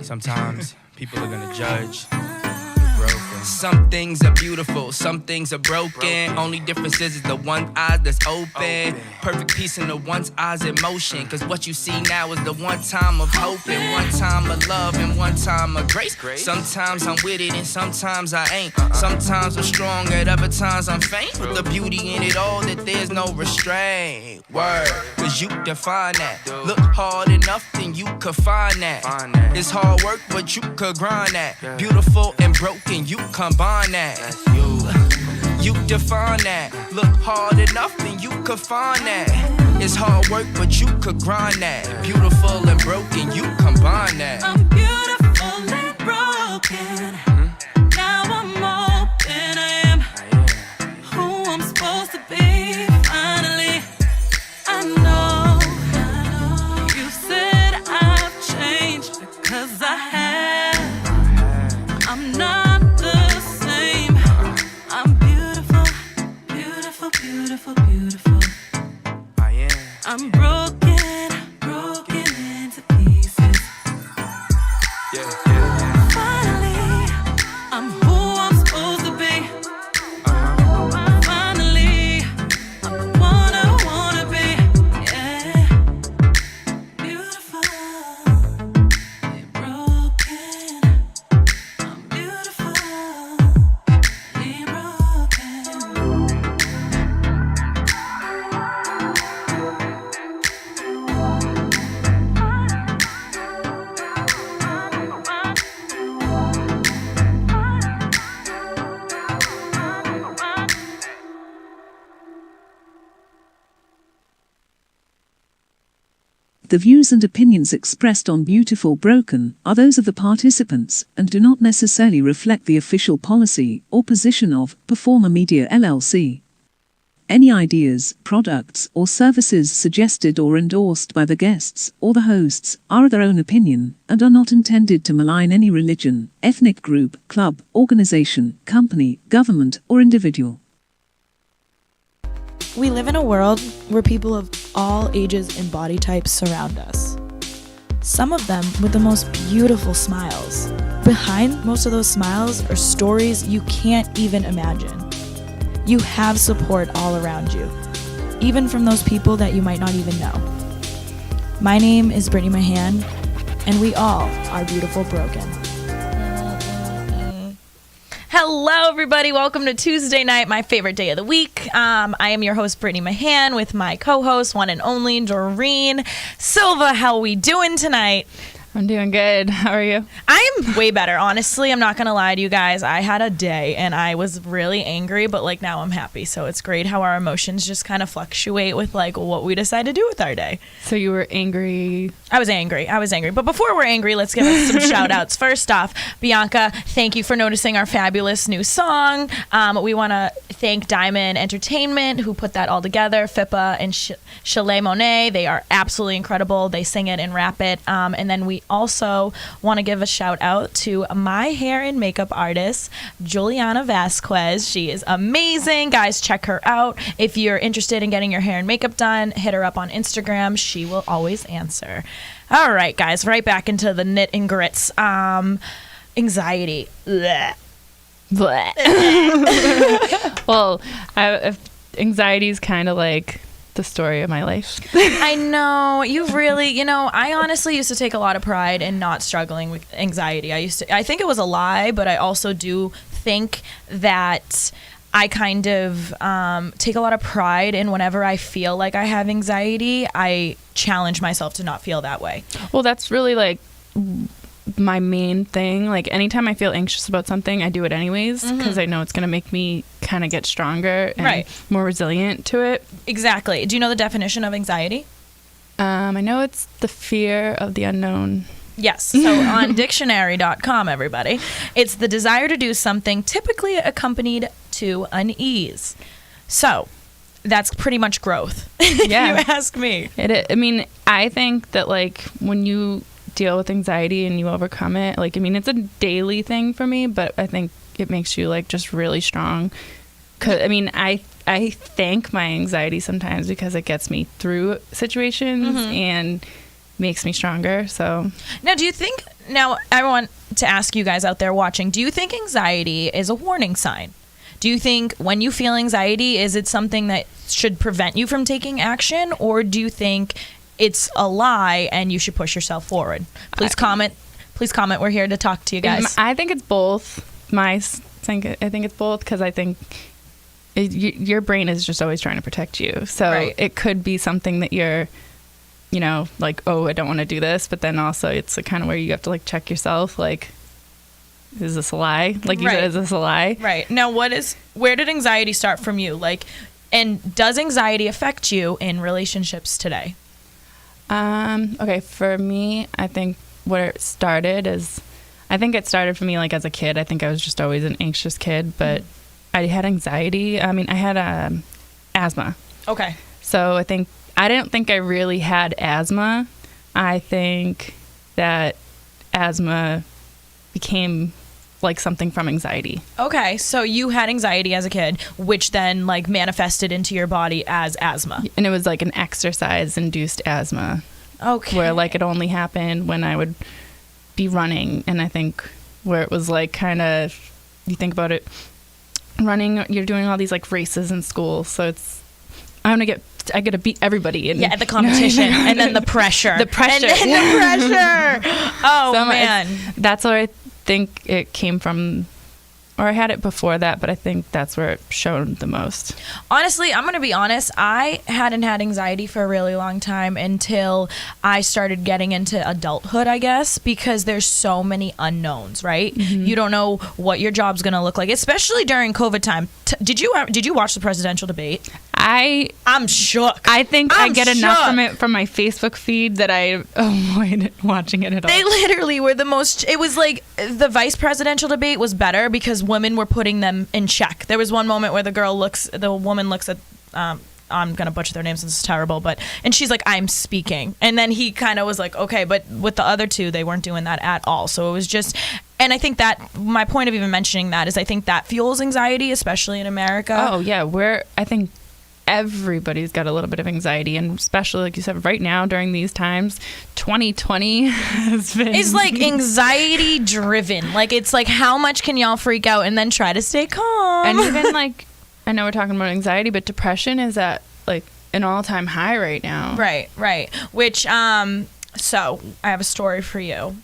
Sometimes people are gonna judge. Some things are beautiful, some things are broken. Only difference is the one eye that's open. Perfect peace in the one's eyes in motion. Cause what you see now is the one time of hope, and one time of love, and one time of grace. Sometimes I'm with it and sometimes I ain't. Sometimes I'm strong, at other times I'm faint. But the beauty in it all, that there's no restraint. Word, cause you define that. Look hard enough, then you could find that. It's hard work, but you could grind that. Beautiful and broken, you combine that. You define that. Look hard enough, then you could find that. It's hard work, but you could grind that. Beautiful and broken, you combine that. I'm beautiful and broken. Now I'm open. I am who I'm supposed to be. Finally, I know. You said I've changed, because I have. I'm not the same. I'm beautiful, beautiful, beautiful, beautiful. I am. I'm broken, broken into pieces. Yeah. Finally, I'm who I'm supposed to be. Finally, I'm the one I wanna be. Yeah. Beautiful, broken. I'm beautiful, The views and opinions expressed on Beautiful Broken are those of the participants and do not necessarily reflect the official policy or position of Performer Media LLC. Any ideas, products, or services suggested or endorsed by the guests or the hosts are of their own opinion and are not intended to malign any religion, ethnic group, club, organization, company, government, or individual. We live in a world where people of all ages and body types surround us. Some of them with the most beautiful smiles. Behind most of those smiles are stories you can't even imagine. You have support all around you, even from those people that you might not even know. My name is Brittany and Doreen, and we all are beautiful broken. Hello, everybody. Welcome to Tuesday night, my favorite day of the week. I am your host, Brittany Mahan, with my co-host, one and only Doreen Silva. How we doing tonight? I'm doing good. How are you? I am way better, honestly. I'm not going to lie to you guys. I had a day and I was really angry, but like now I'm happy. So it's great how our emotions just kind of fluctuate with like what we decide to do with our day. So you were angry? I was angry. But before we're angry, let's give us some shout outs. First off, Bianca, thank you for noticing our fabulous new song. We want to thank Diamond Entertainment, who put that all together. Fippa and Chalet Monet, they are absolutely incredible. They sing it and rap it. And then we also want to give a shout out to my hair and makeup artist, Juliana Vasquez. She is amazing. Guys, check her out. If you're interested in getting your hair and makeup done, hit her up on Instagram. She will always answer. All right, guys, right back into the knit and grits. Anxiety. Blech. Blech. Well, anxiety is kind of like the story of my life. I know. You've really, I honestly used to take a lot of pride in not struggling with anxiety. I think it was a lie, but I also do think that I kind of take a lot of pride in whenever I feel like I have anxiety, I challenge myself to not feel that way. Well, that's really like my main thing. Like anytime I feel anxious about something, I do it anyways because I know it's going to make me kind of get stronger and more resilient to it. Exactly. Do you know the definition of anxiety? I know it's the fear of the unknown. Yes. So on dictionary.com, everybody, it's the desire to do something typically accompanied to unease. So that's pretty much growth. Yeah. You ask me. I mean, I think that like when you deal with anxiety and you overcome it, like, I mean, it's a daily thing for me, but I think it makes you like just really strong. 'Cause I mean, I thank my anxiety sometimes because it gets me through situations and makes me stronger. So now, do you think Now, I want to ask you guys out there watching, do you think anxiety is a warning sign? Do you think when you feel anxiety, is it something that should prevent you from taking action? Or do you think it's a lie and you should push yourself forward? Please comment. Please comment. We're here to talk to you guys. I think it's both. I think it's both because I think your brain is just always trying to protect you. So it could be something that you're, like, oh, I don't want to do this. But then also it's kind of where you have to like check yourself. Like, is this a lie? Like you said, is this a lie? Right. Now, where did anxiety start from you? Like, and does anxiety affect you in relationships today? Okay. For me, I think where it started for me like as a kid. I think I was just always an anxious kid, but I had anxiety. I mean, I had asthma. Okay. So I didn't think I really had asthma. I think that asthma became like something from anxiety. Okay, so you had anxiety as a kid, which then like manifested into your body as asthma. And it was like an exercise-induced asthma. Okay. Where like it only happened when I would be running, and I think where it was like kind of, you think about it, running, you're doing all these like races in school, so I get to beat everybody. And, the competition, and then the pressure. The pressure. And then the pressure. Oh, so man. That's where I think it came from, or I had it before that, but I think that's where it showed the most. Honestly, I'm going to be honest. I hadn't had anxiety for a really long time until I started getting into adulthood, I guess, because there's so many unknowns, right? Mm-hmm. You don't know what your job's going to look like, especially during COVID time. Did you watch the presidential debate? I'm shook. I think I get enough from it from my Facebook feed that I avoid watching it at all. They literally were it was like the vice presidential debate was better because women were putting them in check. There was one moment where the woman looks at, I'm going to butcher their names, this is terrible, and she's like, I'm speaking. And then he kind of was like, okay, but with the other two, they weren't doing that at all. So it was just, and I think that my point of even mentioning that is I think that fuels anxiety, especially in America. Oh yeah, I think everybody's got a little bit of anxiety, and especially like you said, right now during these times, 2020 has been, it's like anxiety driven. Like it's like, how much can y'all freak out and then try to stay calm? And even like, I know we're talking about anxiety, but depression is at like an all-time high right now. Right. Which so I have a story for you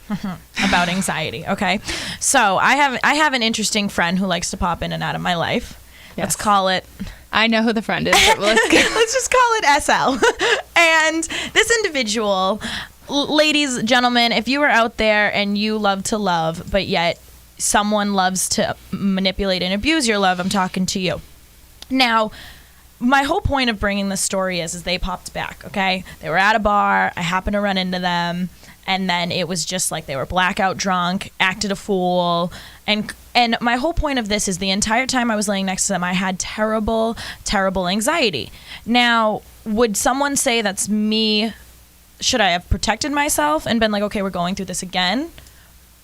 about anxiety. Okay, so I have an interesting friend who likes to pop in and out of my life. Yes. Let's call it, I know who the friend is, but let's just call it SL. And this individual, ladies, gentlemen, if you are out there and you love to love, but yet someone loves to manipulate and abuse your love, I'm talking to you. Now, my whole point of bringing this story is they popped back, okay? They were at a bar. I happened to run into them. And then it was just like they were blackout drunk, acted a fool. And my whole point of this is the entire time I was laying next to them, I had terrible, terrible anxiety. Now, would someone say that's me? Should I have protected myself and been like, okay, we're going through this again?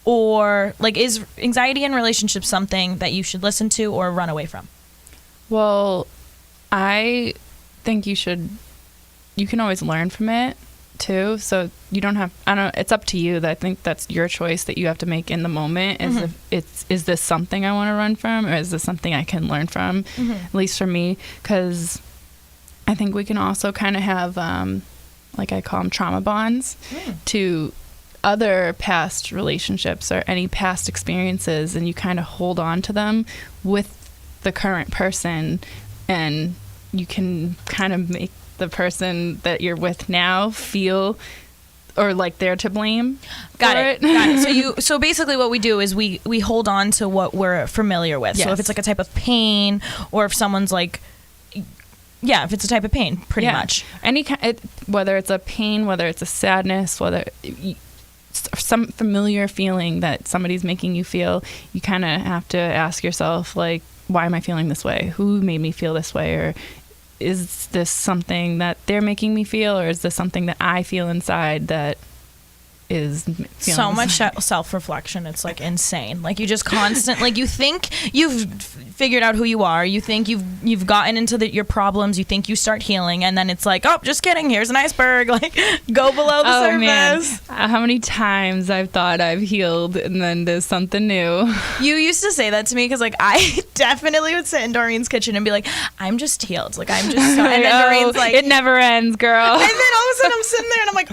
Or like, is anxiety in relationships something that you should listen to or run away from? Well, I think you can always learn from it too. So you don't have, it's up to you. I think that's your choice that you have to make in the moment. Is this something I want to run from, or is this something I can learn from? Mm-hmm. At least for me, because I think we can also kind of have, like I call them trauma bonds to other past relationships or any past experiences, and you kind of hold on to them with the current person, and you can kind of make the person that you're with now feel or like they're to blame. Got it. So basically what we do is we hold on to what we're familiar with. Yes. So if it's like a type of pain, or if someone's like, if it's a type of pain, pretty much. Any kind, whether it's a pain, whether it's a sadness, whether some familiar feeling that somebody's making you feel, you kind of have to ask yourself, like, why am I feeling this way? Who made me feel this way? Or is this something that they're making me feel, or is this something that I feel inside that is So feeling much self-reflection. It's like insane. Like you just constant, like you think you've figured out who you are. You think you've gotten into your problems. You think you start healing, and then it's like, oh, just kidding. Here's an iceberg. Like go below the surface. Man. How many times I've thought I've healed, and then there's something new. You used to say that to me because like I definitely would sit in Doreen's kitchen and be like, I'm just healed. Like I'm just so. And then Doreen's like, it never ends, girl. And then all of a sudden I'm sitting there and I'm like,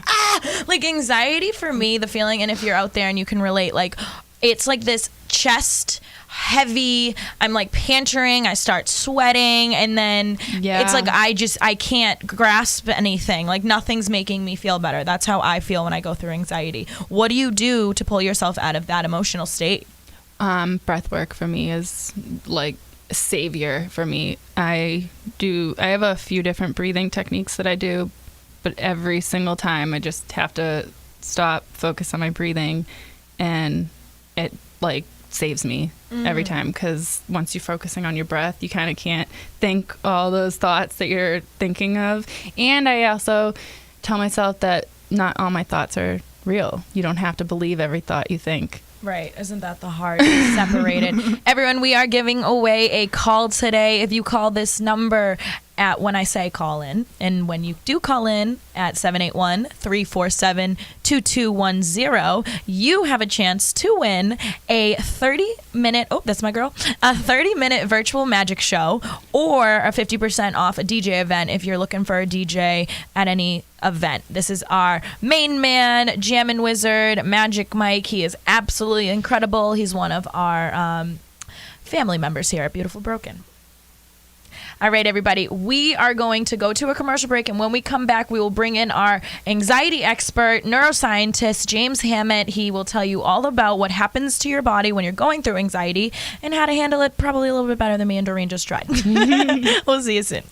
like anxiety for me, the feeling, and if you're out there and you can relate, like it's like this chest heavy, I'm like pantering, I start sweating, and then it's like I can't grasp anything, like nothing's making me feel better. That's how I feel when I go through anxiety. What do you do to pull yourself out of that emotional state? Breath work for me is like a savior for me. I have a few different breathing techniques that I do, but every single time I just have to stop, focus on my breathing, and it like saves me every time, because once you're focusing on your breath, you kind of can't think all those thoughts that you're thinking of. And I also tell myself that not all my thoughts are real. You don't have to believe every thought you think. Right. Isn't that the hard separated? Everyone, we are giving away a call today. If you call this number at when I say call in, and when you do call in at 781-347-2210, you have a chance to win a 30-minute, a 30-minute virtual magic show, or a 50% off a DJ event if you're looking for a DJ at any event. This is our main man, Jammin' Wizard, Magic Mike. He is absolutely incredible. He's one of our family members here at Beautiful Broken. All right, everybody, we are going to go to a commercial break, and when we come back, we will bring in our anxiety expert, neuroscientist, James Hamet. He will tell you all about what happens to your body when you're going through anxiety and how to handle it probably a little bit better than me and Doreen just tried. We'll see you soon.